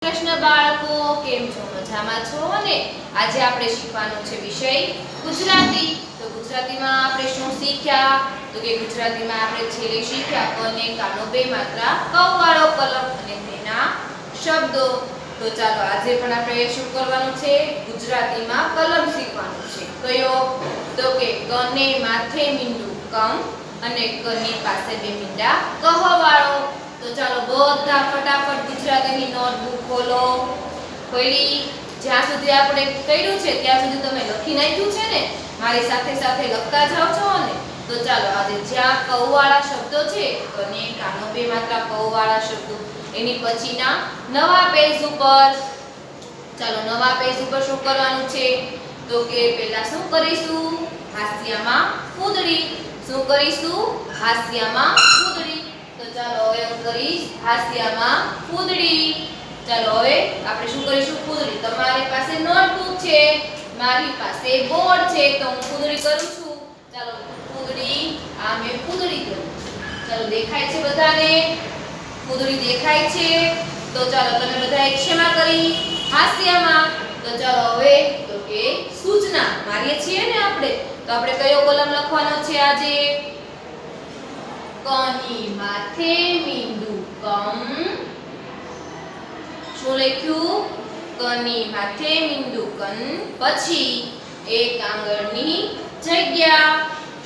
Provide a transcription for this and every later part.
કૃષ્ણ બાળકો કેમ છો? મજામાં છો ને? આજે આપણે શીખવાનું છે વિષય ગુજરાતી. તો ગુજરાતીમાં આપણે શું શીખ્યા? તો કે ગુજરાતીમાં આપણે છેલ્લે શીખ્યા ક ને કાનો બે માત્રા, ક વાળો કલમ અને તેના શબ્દો. તો ચાલો આજે પણ આપણે શું કરવાનું છે? ગુજરાતીમાં કલમ શીખવાનું છે. કયો? તો કે ક ને માથે મીંડું કમ અને ક ની પાસે બે મીંડા કહ વાળો. તો ચાલો બધા ફટાફટ ગુજરાતીની નોટબુક ખોલો. ખોલી જ્યાં સુધી આપણે કર્યું છે ત્યાં સુધી તમે લખી નાખ્યું છે ને? મારી સાથે સાથે લખતા જાવ છો ને? તો ચાલો આજે જ્યાં કૌ વાળા શબ્દો છે, કને કાનો બે માત્રા કૌ વાળા શબ્દો, એની પછીના નવા પેજ ઉપર, ચાલો નવા પેજ ઉપર શું કરવાનું છે? તો કે પહેલા શું કરીશું? હાસ્યમાં ફૂદડી. શું કરીશું? હાસ્યમાં ફૂદડી. તો ચાલો હવે હું કરીશ હાસ્યમાં ફૂદડી. ચાલો હવે આપણે શું કરીશું? ફૂદડી. તમારી પાસે નોટબુક છે, મારી પાસે બોર્ડ છે, તો હું ફૂદડી કરું છું. ચાલો ફૂદડી, આ મેં ફૂદડી કરી. ચાલો દેખાય છે બધાને? ફૂદડી દેખાય છે? તો ચાલો તમે બધા એક શેમાં કરી? હાસ્યમાં. તો ચાલો હવે તો કે સૂચના મારીએ છીએ ને આપણે, તો આપણે કયો કોલમ લખવાનો છે આજે? કની માથે મીંડું કમ. શું લખ્યું? કની માથે મીંડું કન. પછી એક આંગળની જગ્યા.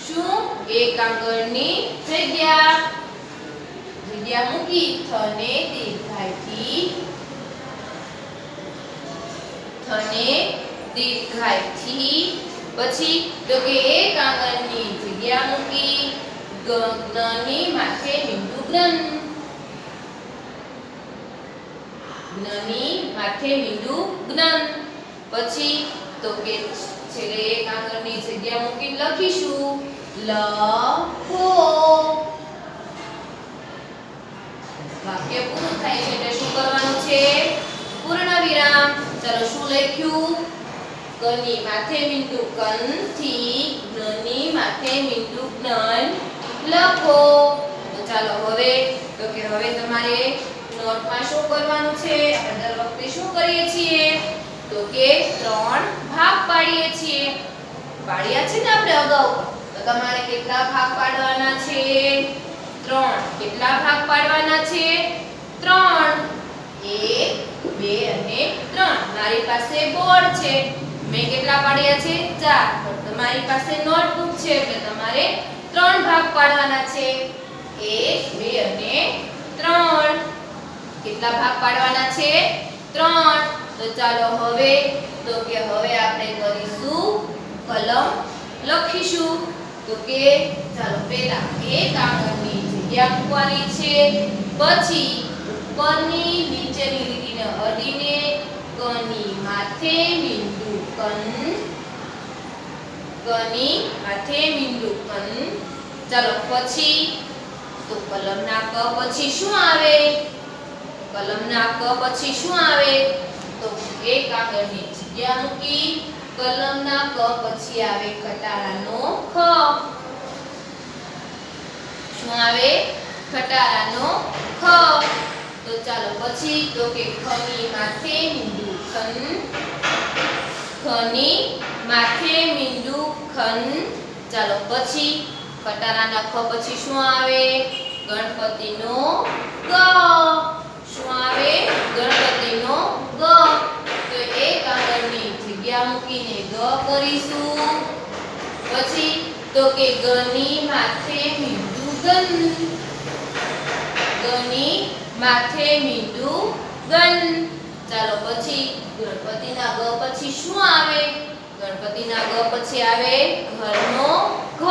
શું? એક આંગળની જગ્યા. જગ્યા મૂકી થને દીર્ઘાયથી. થને દીર્ઘાયથી. પછી તો કે એક આંગળની જગ્યા મૂકી જ્ઞની માથે મીંડું જ્ઞન. જ્ઞની માથે મીંડું જ્ઞન. પછી તો કે છેલ્લે એક આંગળની જગ્યા મૂકી લખીશું લખો. વાક્ય પૂરું થાય છે એટલે શું કરવાનું છે? પૂર્ણ વિરામ. ચાલો શું લખ્યું? કની માથે મીંડું કન થી જ્ઞની માથે મીંડું જ્ઞન લખો. તો ચાલો હવે તો કે હવે તમારે નોટમાં શું કરવાનું છે? આપણે દર વખતે શું કરીએ છીએ? તો કે 3 ભાગ પાડીએ છીએ. પાડ્યા છે ને આપણે અગાઉ. તો તમારે કેટલા ભાગ પાડવાના છે? 3. કેટલા ભાગ પાડવાના છે? 3. 1, 2 અને 3. મારી પાસે બોર્ડ છે, મેં કેટલા પાડ્યા છે? 4. પણ તમારી પાસે નોટબુક છે એટલે તમારે 3 ભાગ પાડવાના છે. 1, 2 અને 3. કેટલા ભાગ પાડવાના છે? 3. તો ચાલો હવે તો કે હવે આપણે કરીશું કલમ લખીશું. તો કે ચાલો પહેલા એક આંગળની જગ્યા મૂકવાની છે. પછી ઉપરની નીચેની લીટીને અડીને કની માથે મીંડું કન. કની માથે મીંડું કન. ચાલો પછી તો કલમના ક પછી શું આવે? કલમના ક પછી શું આવે? તો એક આંગળની જગ્યા મૂકી કલમના ક પછી આવે ખટારાનો ખ. શું આવે? ખટારાનો ખ. તો ચાલો પછી તો કે ખની માથે મીંડું ખન. ખની માથે મીંડું ખન. ચાલો પછી ખટારાના ખ પછી શું આવે? ગણપતિનો ગ. શું આવે? ગણપતિનો ગ. તો એક આંગળની જગ્યા મૂકીને ગ કરીશું. પછી તો કે ગની માથે મીંડું ગન. ગની માથે મીંડું ગન. ચાલો પછી ગણપતિના ગ પછી શું આવે? ગણપતિના ગ પછી આવે ઘરનો ઘ.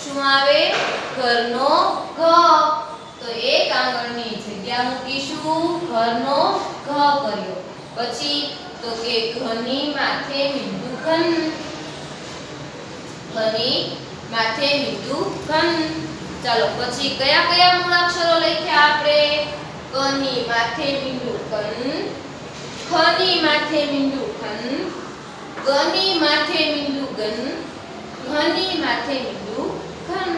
શું આવે? ઘરનો ઘ. તો એક આંગળની જગ્યા મૂકીશું ઘરનો ઘ કર્યો. પછી તો કે ઘની માથે મીંડું ઘન. ઘની માથે મીંડું ઘન. ચાલો પછી કયા કયા મૂળાક્ષરો લખ્યા આપણે? કની માથે મીંડું કન. ખની માથે મીંડું ખન. ગની માથે મીંડું ગન. ઘની માથે મીંડું ઘન.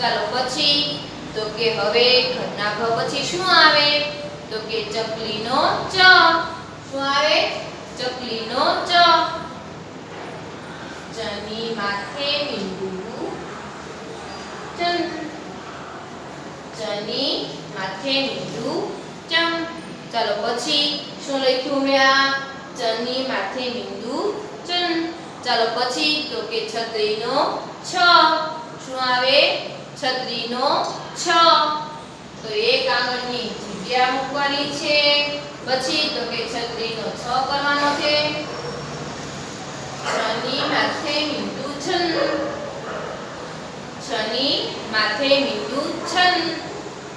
ચાલો પછી તો કે હવે ઘરના ઘ પછી શું આવે? તો કે ચકલીનો ચ. શું આવે? ચકલીનો ચ. ચની માથે મીંડું ચન. ચની માથે મીંડું ચમ. ચાલો પછી શું લખ્યું મેં? આ ચની માથે મીંડું ચન. ચાલો પછી તો કે છત્રીનો છ. શું આવે? છત્રીનો છ. તો એક આગળની જગ્યા મૂકવાની છે. પછી તો કે છત્રીનો છ કરવાનો છે. છની માથે મીંડું છન. છની માથે મીંડું છન.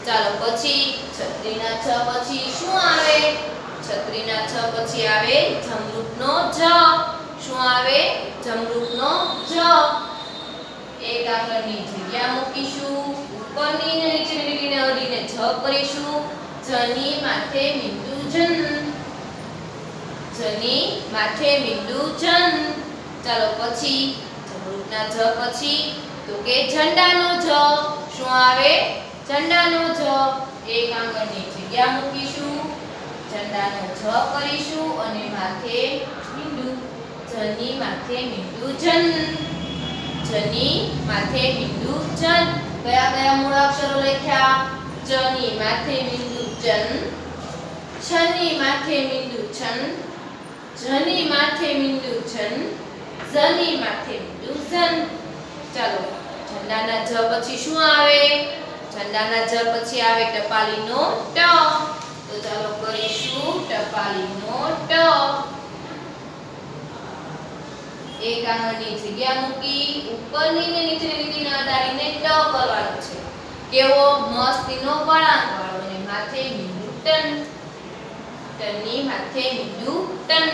ચાલો પછી છત્રીના છ પછી શું આવે? છત્રીના છ પછી આવે જમરૂખનો જ. શું આવે? જમરૂખનો જ. એક આગળની જગ્યા મૂકીશું. ઉપરની ને નીચેની લીટીને અડીને જ કરીશું. જની માથે મીંડું જન. જની માથે મીંડું જન. ચાલો પછી જમરૂખના જ પછી તો કે ઝંડાનો જ. શું આવે? ઝંડાનો જ. એક આગળની જગ્યા મૂકીશું. ઝંડાનો જ કરીશું અને માથે મીંડું. જની માથે મીંડું જન. જની માથે મીંડું જન. કયા કયા મૂળાક્ષરો લખ્યા? જની માથે મીંડું જન. છની માથે મીંડું છન. જની માથે મીંડું છન. ઝની માથે મીંડું ઝન. ચાલો ઝંડાના જ પછી શું આવે? ઝંડાના જ પછી આવે ટપાલીનો ટ. તો ચાલો કરીશું ટપાલીનો ટ. એક આગળની જગ્યા મૂકી. ઉપરની ને નીચેની લીટીને અડાડીને ટ કરવાનો છે. કેવો? મસ્તીનો વળાંક વાળો અને માથે મીંડું ટન. ટનની માથે મીંડું ટન.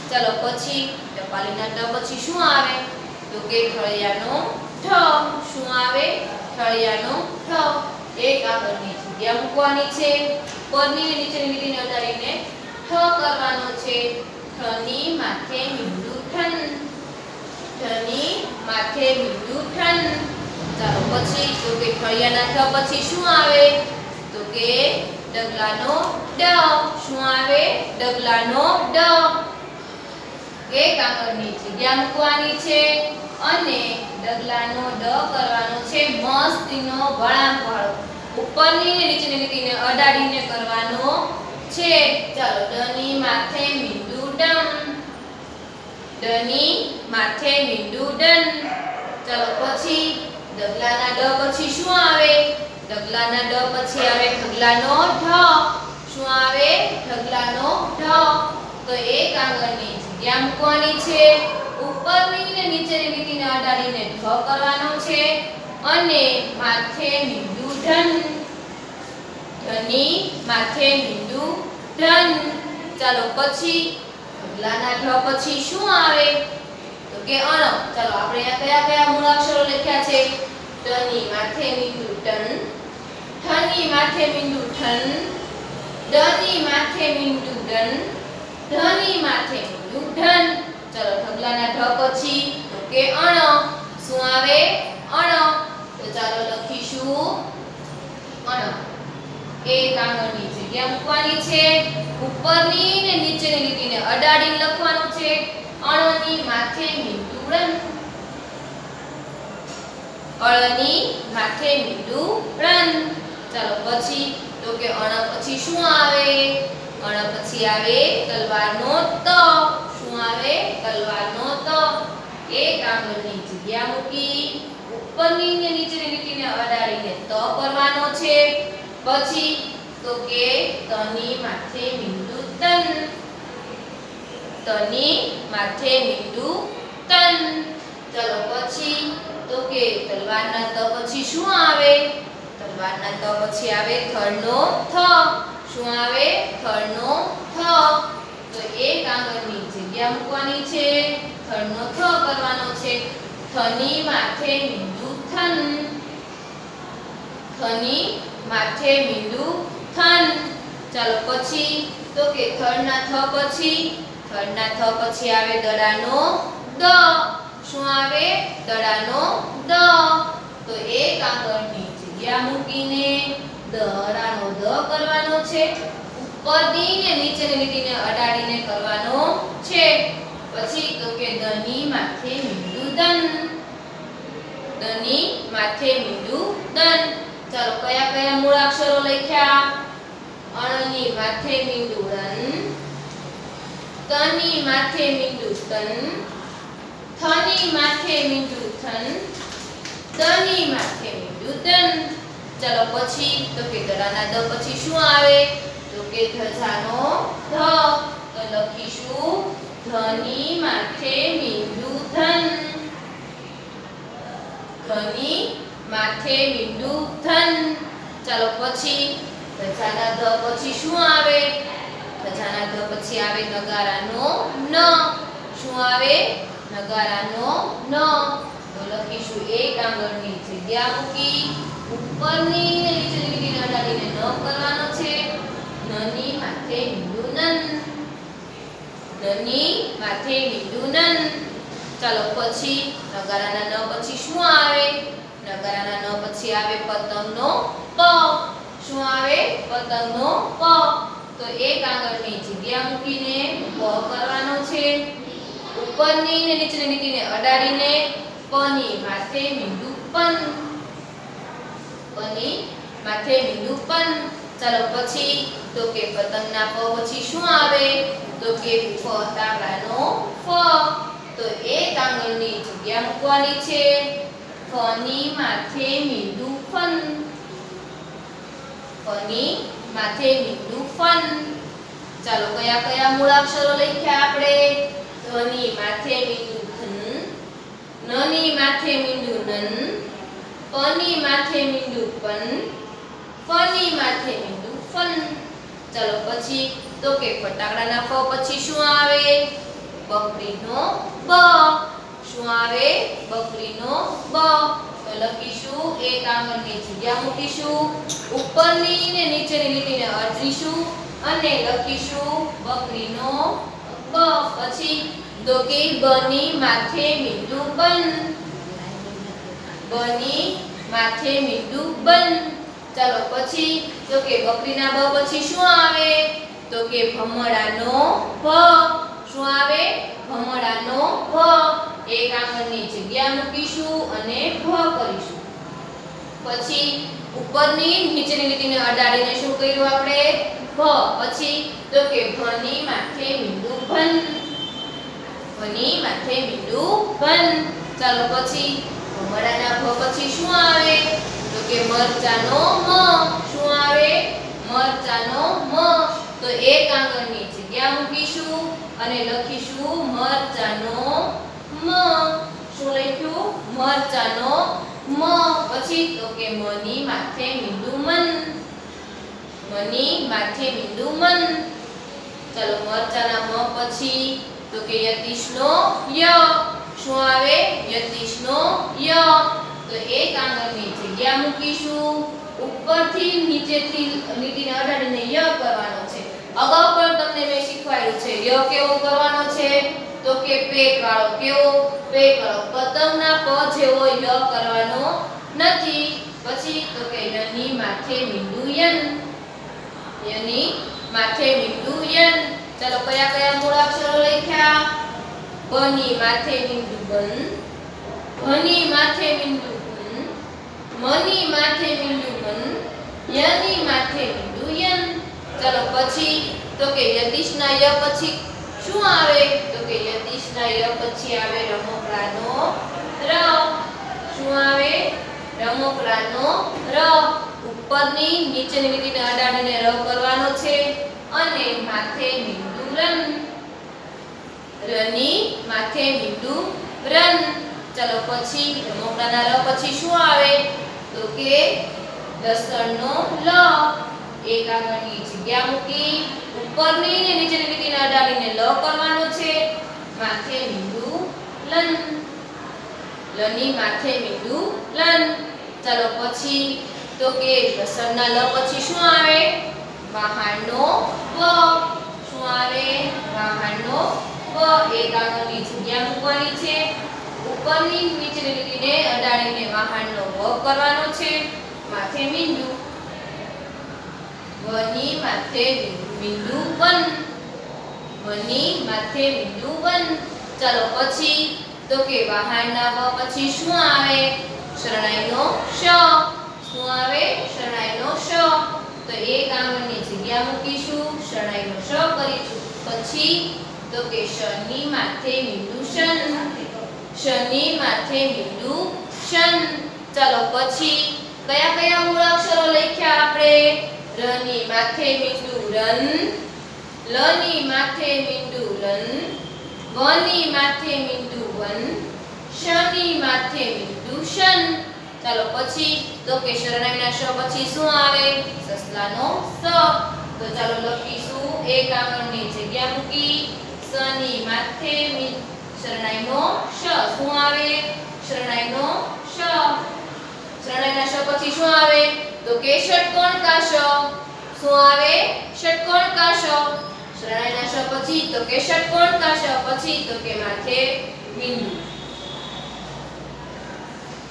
ચાલો પછી ટપાલીના ટ પછી શું આવે? તો કે ઠળિયાનો ઠ. શું આવે? ઠળિયાનો ઠ. એક આગળની જગ્યા મૂકવાની છે. ઉપરની ને નીચેની લીટીને અડાડીને ઠ કરવાનો છે. ઠની માથે મીંડું ઠન. ઠની માથે મીંડું ઠન. ચાલો પછી તો કે ઠળિયાના ઠ પછી શું આવે? તો કે ડગલાનો ડ. શું આવે? ડગલાનો ડ. એક આગળની જગ્યા મૂકવાની છે અને ડગલાનો ડ કરવાનો છે. મસ્તીનો વળાંક વાળો. ઉપરની ને નીચેની લીટીને અડાડીને કરવાનો છે. ચાલો ડની માથે મીંડું ડમ. ડની માથે મીંડું ડન. ચાલો પછી ડગલાના ડ પછી શું આવે? ડગલાના ડ પછી આવે ઢગલાનો ઢ. શું આવે? ઢગલાનો ઢ. તો એક આગળની જગ્યા મૂકવાની છે. ઉપરની ને નીચેની લીટીને અડાડીને ઢ કરવાનો છે અને માથે મીંડું ઢન. ધની માથે મીંડું ઢન. ચાલો પછી ઢગલાના ઢ પછી શું આવે? તો કે અણ. ચાલો આપણે અહીંયા કયા કયા મૂળાક્ષરો લખ્યા છે? ધની માથે મીંડું ટન. ઠની માથે મીંડું ઠન. ડની માથે મીંડું ડન. ધની માથે મીંડું ઢન. ચાલો ઢગલાના ઢ પછી તો કે અણ. શું આવે? અણ. તો ચાલો લખીશું અણ. એક આગળની જગ્યા મૂકવાની છે. ઉપરની ને નીચેની લીટીને અડાડીને લખવાનું છે. અણની માથે મીંડું ળન. અળની માથે મીંડું ળન. ચાલો પછી તો કે અણ પછી શું આવે? અણ પછી આવે તલવારનો ત. શું આવે? તલવારનો ત. એક આગળની જગ્યા મૂકી. ઉપરની ને નીચેની લીટીને અડાડીને ત કરવાનો છે. પછી તો કે તની માથે મીંડું તન. તની માથે મીંડું તન. ચાલો પછી તો કે તલવારના ત પછી શું આવે? તલવારના ત પછી આવે થળનો થ. શું આવે? થળનો થ. તો એક આગળની જગ્યા મૂકવાની છે. થળનો થ કરવાનો છે. થની માથે મીંડું થન. થની માથે મીંડું થન. ચાલો પછી તો કે થળના થ પછી આવે દડાનો દ. શું આવે? દડાનો દ. તો એક આગળની જગ્યા મૂકીને દડાનો દ કરવાનો છે. ઉપરની ને નીચેની લીટીને અડાડીને કરવાનો છે. પછી તો કે દની માથે મીંડું દન. દની માથે મીંડું દન. ચાલો કયા કયા મૂળાક્ષરો લખ્યા? અણની માથે મીંડું રન, તની માથે મીંડું તન, થની માથે મીંડું થન, દની માથે મીંડું દન. ચાલો પછી તો કે દડાના દ પછી શું આવે? તો કે ધજાનો ધ. તો લખીશું ધની માથે મીંડું ધન. ધની માથે મીંડું ધન. ચાલો પછી ધજાના ધ પછી શું આવે? ધજાના ધ પછી આવે નગારાનો ન. શું આવે? નગારાનો ન. તો લખીશું એક આંગળની જગ્યા મૂકી ઉપરની ને નીચેની લીટીને અડાડીને ન કરવાનો છે. નની માથે મીંડું નન. નની માથે મીંડું નન. ચાલો પછી નગારાના ન પછી શું આવે? નગારાના ન પછી આવે પતંગનો પ. શું આવે? પતંગનો પ. તો એક આંગળની જગ્યા મૂકીને પ કરવાનો છે. ઉપરની ને નીચેની લીટીને અડાડીને પની માથે મીંડું પન. પની માથે મીંડું પન. ચાલો પછી તો કે પતંગના પ પછી શું આવે? તો કે ફટાકડાનો ફ. તો એક આંગળની જગ્યા મૂકવાની છે. ફની માથે મીંડું ફન. ફની માથે મીંડું ફન. ચાલો કયા કયા મૂળાક્ષરો લખ્યા આપણે? ધની માથે મીંડું ધન, નની માથે મીંડું નન, પની માથે મીંડું પન, ફની માથે મીંડું ફન. ચાલો પછી તો કે ફટાકડાના ફ પછી શું આવે? બકરીનો બ. શું આવે? બકરીનો બ. તો લખીશું એક આંગળની જગ્યા મૂકીશું ઉપરની ને નીચેની લીટીને અડધીશું અને લખીશું બકરીનો બ. પછી તો કે બની માથે મીંડું બન. બની માથે મીંડું બન. ચાલો પછી તો કે બકરીના બ પછી શું આવે? તો કે ભમરડાનો ભ. શું આવે? ભમરડાનો ભ. એક આંગળની જગ્યા મૂકીશું અને ભ કરીશું. પછી ઉપરની નીચેની લીટીને અડાડીને શું કર્યું આપણે? ભ. પછી તો કે ભની માથે મીંડું ભન. ભની માથે મીંડું ભન. ચાલો પછી ભમરડાના ભ પછી શું આવે? તો કે મરચાનો મ. શું આવે? મરચાનો મ. તો એક આંગળની જગ્યા મૂકીશું અને લખીશું મરચાનો મ. શું લખ્યું? મરચાનો મ. પછી તો કે મની માથે મીંડું મન. મની માથે મીંડું મન. ચાલો મરચાના મ પછી તો કે યતીશનો ય. શું આવે? યતીશનો ય. તો એક આંગળની જગ્યા મૂકીશું ઉપરથી નીચેથી લીટીને અડાડીને ય કરવાનો છે. અગાઉ પણ તમને મેં શીખવાડ્યું છે ય કેવો કરવાનો છે? તો કે પેટ વાળો. કેવો? પેટ વાળો. પતંગના પ જેવો ય કરવાનો નથી. પછી તો કે યની માથે મીંડું યન. યની માથે મીંડું યન. ચાલો કયા કયા મૂળાક્ષરો લખ્યા? બની માથે મીંડું બન, ભની માથે મીંડું ભન, મની માથે મીંડું મન, યની માથે મીંડું યન. ચાલો પછી તો કે યતીશના ય પછી શું આવે? તો કે યતીશના ય પછી આવે રમકડાનો ર. શું આવે? રમકડાનો ર. ઉપરની નીચેની લીટીને અડાડીને ર કરવાનો છે અને માથે મીંડું રન. રની માથે મીંડું રન. ચાલો પછી રમકડાના ર પછી શું આવે? તો કે લસણનો લ. એક આંગળની જગ્યા મૂકી ઉપરની ને નીચેની લીટીને અડાડીને લ કરવાનો છે. માથે મીંડું લન. લની માથે મીંડું લન. ચાલો પછી તો કે લસણના લ પછી શું આવે? વાહણનો વ. શું આવે? વાહણનો વ. એક આંગળની જગ્યા મૂકવાની છે ઉપરની નીચેની લીટીને અડાડીને વાહણનો વ કરવાનો છે. માથે મીંડું. વની માથે મીંડું મીંડું વન, વની માથે મીંડું વન. ચાલો પછી તો કે વાહનના વ પછી શું આવે? શરણાઈનો શ. શું આવે? શરણાઈનો શ. તો એક આંગળની જગ્યા મૂકીશું, શરણાઈનો શ કરીશું. પછી તો કે શની માથે મીંડું શન, શની માથે મીંડું શન. ચાલો પછી કયા કયા મૂળાક્ષરો લખ્યા આપણે? રની માથે મીંડું રન, લની માથે મીંડું રન, વની માથે મીંડું વન, શની માથે મીંડું શન. ચાલો પછી તો કે શરણાઈના શ પછી શું આવે? સસલાનો સ. તો ચાલો લખીશું, એક આંગળની જગ્યા મૂકી, સની માથે શરણાઈનો શ. શું આવે? શરણાઈનો શ. શરણાઈના શ પછી શું આવે? તો કે ષટ્કોણ કા શ. શું આવે? ષટ્કોણ કા શ. શરણાઈના શ પછી તો કે ષટ્કોણ કા શ પછી તો કે માથે મીંડું.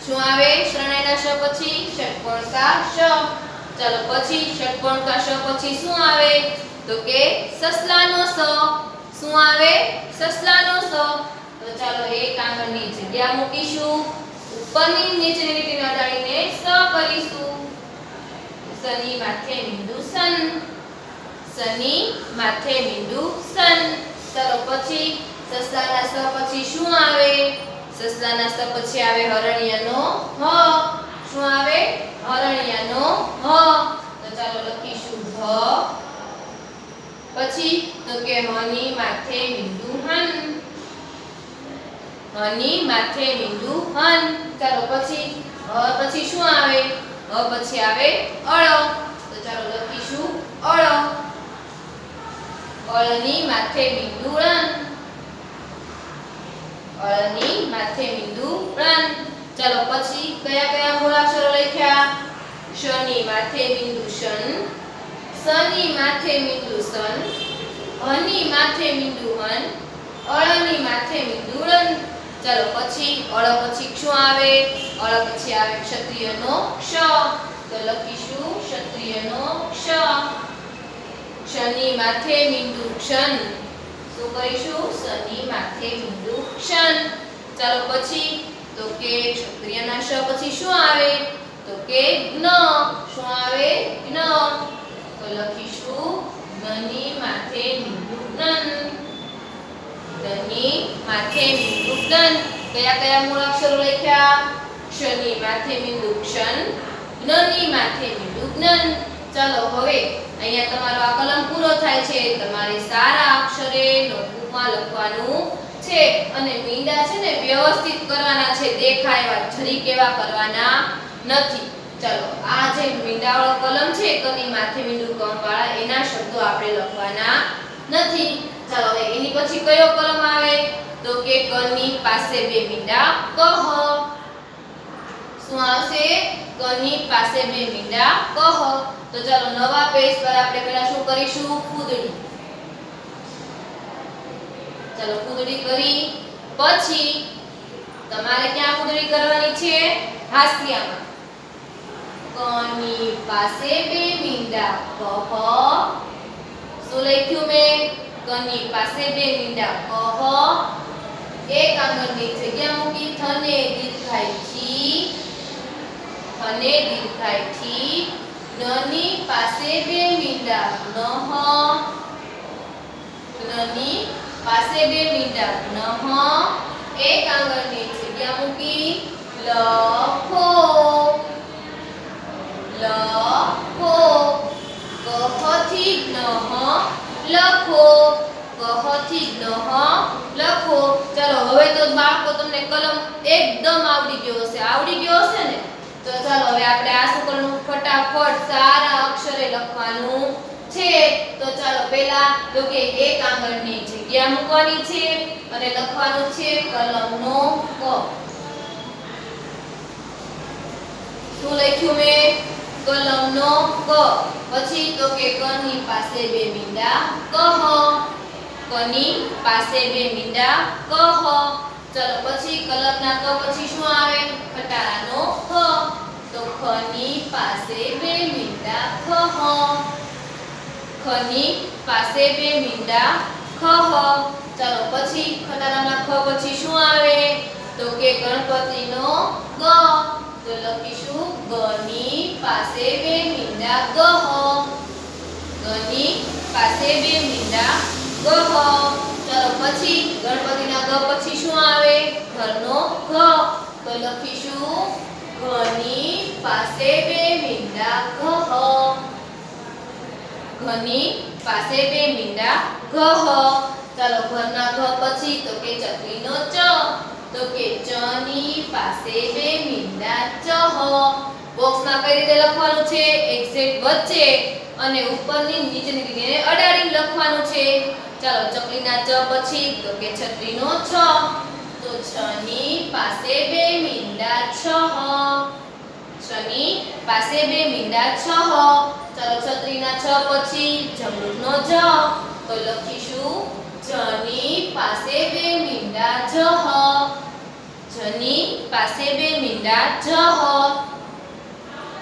શું આવે? શરણાઈના શ પછી ષટ્કોણ કા શ. ચાલો પછી ષટ્કોણ કા શ પછી શું આવે? તો કે સસલાનો સ. શું આવે? સસલાનો સ. તો ચાલો એક આંગળની જગ્યા મૂકીશું, ઉપરની નીચેની લીટીને અડાડીને સ કરીશું. સની માથે મીંડું સન, સની માથે મીંડું સન. ચાલો પછી સસલાના સ પછી શું આવે? સસલાના સ પછી આવે હરણિયાનો હ. શું આવે? હરણિયાનો હ. તો ચાલો લખીશું હ. પછી તો કે હની માથે મીંડું હન, હની માથે મીંડું હન. ચાલો પછી હ પછી શું આવે? હ પછી આવે અળ. તો ચાલો લખીશું અળ. અળની માથે મીંડું ળન, અળની માથે મીંડું ળન. ચાલો પછી કયા કયા મૂળાક્ષરો લખ્યા? શની માથે મીંડું શન, સની માથે મીંડું સન, હની માથે મીંડું હન, અળની માથે મીંડું ળન. ચાલો પછી અળ પછી શું આવે? અળ પછી આવે ક્ષત્રિયનો ક્ષ. તો લખીશું ક્ષત્રિયનો ક્ષ. શની માથે મીંડું ક્ષન. શું કરીશું? શની માથે મીંડું ક્ષન. ચાલો પછી તો કે ક્ષત્રિયના શ પછી શું આવે? તો કે જ્ઞ. શું આવે? જ્ઞ. તો લખીશું જ્ઞની માથે મીંડું જ્ઞન, જ્ઞની માથે મીંડું જ્ઞન. કયા કયા મૂળાક્ષરો લખ્યા? ક્ષની માથે મીંડું ક્ષન, જ્ઞની માથે મીંડું જ્ઞન. ચાલો હવે અહીંયા તમારો આ કલમ પૂરો થાય છે. તમારે સારા અક્ષરે નોટબુકમાં લખવાનું છે અને મીંડા છે ને વ્યવસ્થિત કરવાના છે, દેખાય એવા, જરી કેવા કરવાના નથી. ચાલો આ જે મીંડાવાળો કલમ છે, કની માથે મીંડું કમવાળા, એના શબ્દો આપણે લખવાના નથી. ચાલો હવે એની પછી કયો કલમ આવે? તો કે કની પાસે બે મીંડા કહ. શું આવશે? કની પાસે બે મીંડા કહ. તો ચાલો નવા પેજ પર આપણે પહેલા શું કરીશું? કૂદડી. ચાલો કૂદડી કરી પછી તમારે ક્યાં કૂદડી કરવાની છે? હાંસિયામાં. કની પાસે બે મીંડા કહ. શું લખ્યું મેં? કની પાસે બે મીંડા કહ. એક આંગળની જગ્યા મૂકી, થને દીર્ઘાઈથી, થને દીર્ઘાઈથી. જ્ઞની પાસે બે મીંડા જ્ઞહ, જ્ઞની પાસે બે મીંડા જ્ઞહ. એક આંગળની જગ્યા મૂકી, લખો, લખો. કહ થી જ્ઞહ લખો, કહ થી જ્ઞહ લખો. ચાલો હવે તો બાળકો તમને કલમ એકદમ આવડી ગયો હશે, આવડી ગયો હશે ને? તો ચાલો હવે આપણે આ શું કરવાનું? ફટાફટ સારા અક્ષરે લખવાનું છે. તો ચાલો પહેલા તો કે એક આંગળની જગ્યા મૂકવાની છે અને લખવાનું છે કલમનો ક. શું લખ્યું મેં? કલમનો ક. પછી તો કે કની પાસે બે મીંડા કહ, કની પાસે બે મીંડા કહ. ચલો પછી કલમના ક પછી શું આવે? ખટારાનો ખ. તો ખની પાસે બે મીંડા ખહ. ખની પાસે બે મીંડા ખહ. ચાલો પછી ખટારામાં ખ પછી શું આવે તો કે ગણપતિનો ગ. તો લખીશું ગની પાસે બે મીંડા ગહ. ગની પાસે બે મીંડા ગહ. ચાલો પછી ગણપતિના ગ પછી શું આવે ઘરનો ઘ. તો લખીશું ઘની પાસે બે મીંડા ઘ. ઘની પાસે બે મીંડા ઘ. ચાલો ઘરના ઘ પછી તો કે ચકલીનો ચ. તો કે ચની પાસે બે મીંડા ચહ. બોક્સમાં કઈ રીતે લખવાનું છે એક્ઝેક્ટ વચ્ચે અને ઉપરની નીચેની લીટીને અડાડીને લખવાનું છે. ચાલો ચકલીના ચ પછી તો કે છત્રીનો છ. તો છની પાસે બે મીંડા છહ. છની પાસે બે મીંડા છહ. ચાલો છત્રીના છ પછી જમરૂખનો જ. તો લખીશું જની પાસે બે મીંડા જહ. જની પાસે બે મીંડા જહ.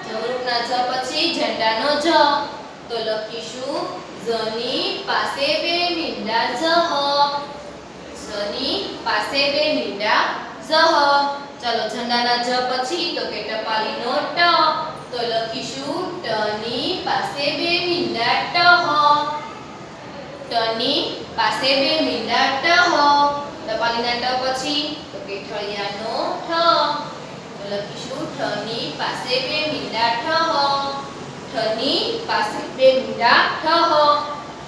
જમરૂખના જ પછી ઝંડાનો જ. તો લખીશું ઝની પાસે બે મીંડા જહ. ઝની પાસે બે મીંડા જહ. ચાલો ઝંડાના જ પછી તો કે ટપાલીનો ટ. તો લખીશું ટની પાસે બે મીંડા ટહ. ટની પાસે બે મીંડા ટહ. ટપાલીના ટ પછી તો કે ઠળિયાનો ઠ. તો લખીશું ઠની પાસે બે મીંડા ઠહ. ઠની પાસે બે મીંડા ઠહ.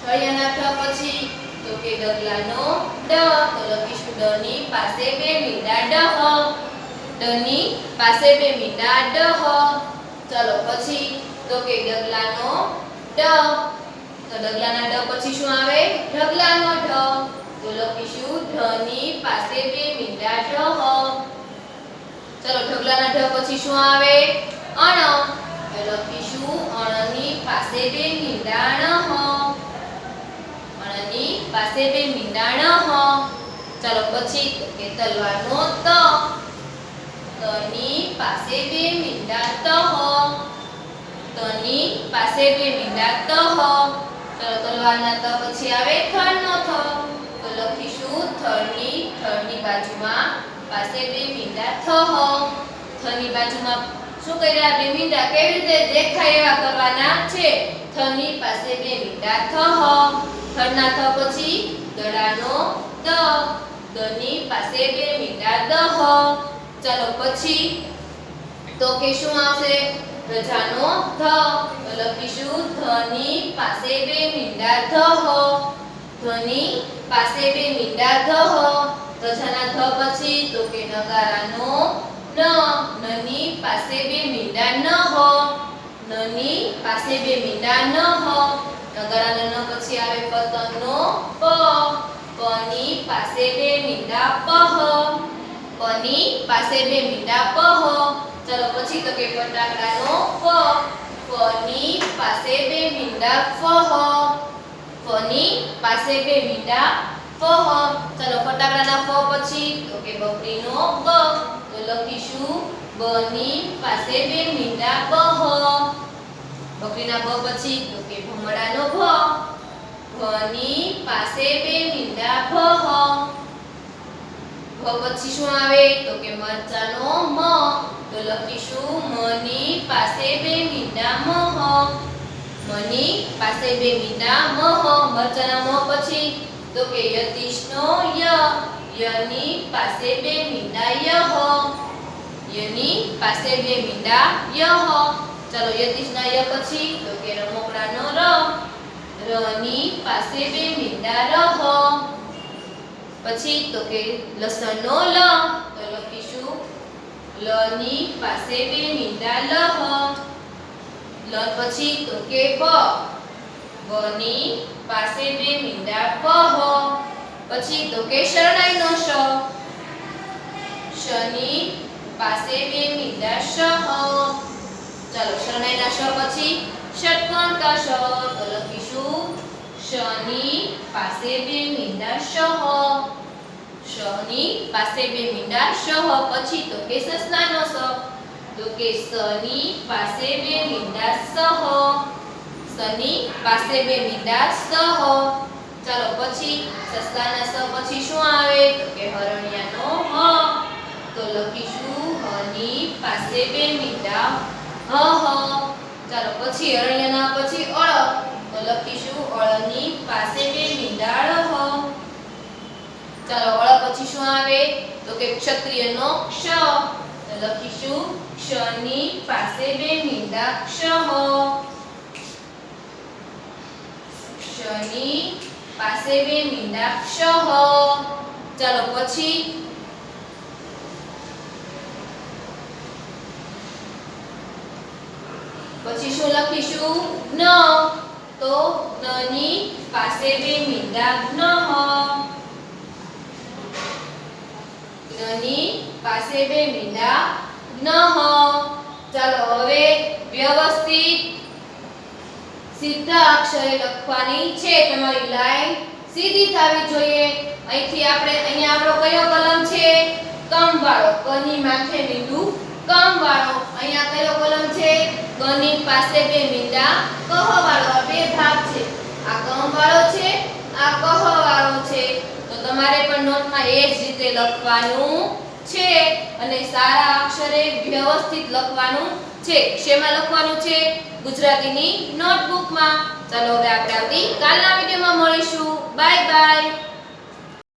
ઠળિયાના ઠ પછી તો કે ડગલાનો ડ. તો લખીશું ડની પાસે બે મીંડા ડહ. ડની પાસે બે મીંડા ડહ. ચાલો પછી તો કે ડગલાનો ડ. તો ડગલાના ડ પછી શું આવે ઢગલાનો ઢ. તો લખીશું ઢની પાસે બે મીંડા ઢહ. ચાલો ઢગલાના ઢ પછી શું આવે અણ. તો લખીશું અણની પાસે બે મીંડા ણહ. અણની પાસે બે મીંડા ણહ. ચાલો પછી તો કે તલવારનો ત. તની પાસે બે મીંડા તહ. તની પાસે બે મીંડા તહ. ચાલો તલવારના ત પછી આવે થળનો થ. તો લખીશું થળની બાજુમાં પાસે બે મીંડા થહ. થની બાજુમાં શું કર્યા બે મીંડા કેવી રીતે દેખાય એવા કરવાના છે. થની પાસે બે મીંડા થહ. થળના થ પછી દડાનો દ. દની પાસે બે મીંડા દહ. ચાલો પછી તો કે શું આવશે ધજાનો ધ. તો લખીશું ધની પાસે બે મીંડા ધહ. ધની પાસે બે મીંડા ધહ. ધજાના ધ પછી તો કે નગારાનો ન. નની પાસે બે મીંડા નહ. નની પાસે બે મીંડા નહ. નગારાના ન પછી આવે પતંગનો પ. પની પાસે બે મીંડા પહ. પની પાસે બે મીંડા પહ. ચાલો પછી તો કે ફટાકડાનો ફ. ફની પાસે બે મીંડા ફહ. ફની પાસે બે મીંડા ફહ. ચાલો ફટાકડાના ફ પછી તો કે બકરીનો બ. તો લખીશું બની પાસે બે મીંડા બહ. બકરીના બ પછી તો કે ભમરડાનો ભ. ભની પાસે બે મીંડા ભહ. ભ પછી શું આવે તો કે મરચાનો મ. તો લખીશું મની પાસે બે મીંડા મહ. મની પાસે બે મીંડા મહ. મરચાના મ પછી તો કે યતીશનો ય. યની પાસે બે મીંડા યહ. યની પાસે બે મીંડા યહ. ચાલો યતીશના ય પછી તો કે રમકડાનો ર. રની પાસે બે મીંડા રહ. પછી તો કે લસણનો લ. તો લખીશું લની પાસે બે મીંડા લહ. લ પછી તો કે બ. બની પાસે બે મીંડા બહ. પછી તો કે શરણાઈનો શ. શની પાસે બે મીંડા શહ. ચાલો શરણાઈના શ પછી ષટ્કોણ કા શ. તો લખીશું શની પાસે બે મીંડા શહ. શની પાસે બે મીંડા શહ. પછી તો કે સસલાનો સ. તો કે સની પાસે બે મીંડા સહ. સની પાસે બે મીંડા સહ. ચાલો પછી સસલાના સ પછી શું આવે તો કે હરણિયાનો હ. તો લખીશું હની પાસે બે મીંડા હ હ. ચાલો પછી હરણિયાના પછી અળ તો લખીશું અળની પાસે બે મીંડા હ. ચાલો અળ પછી શું આવે તો કે ક્ષત્રિયનો ક્ષ તો લખીશું ક્ષની પાસે બે મીંડા ક્ષહ. ક્ષની પાસે બે મીંડા ક્ષહ. ચાલો પછી શું લખીશું ન તો નની પાસે બે મીંડા નહ. નની પાસે બે મીંડા નહ. ચાલો હવે વ્યવસ્થિત સીધા અક્ષરે લખવાની છે. તમારી લાઈન સીધી થવી જોઈએ. અહીંયા આપણો કયો કલમ છે કમ વાળો. કની માથે મીંડું કમ વાળો. અહીંયા કયો કલમ છે કની પાસે બે મીંડા કહ વાળો. બે ભાગ છે. આ કમ વાળો છે આ કહ વાળો છે. તો તમારે પણ નોટમાં એ જ રીતે લખવાનું છે અને સારા અક્ષરે વ્યવસ્થિત લખવાનું છે. શેમાં લખવાનું છે ગુજરાતીની નોટબુકમાં. ચાલો હવે આપણે આવતી કાલના વિડિયોમાં મળીશું. Bye bye.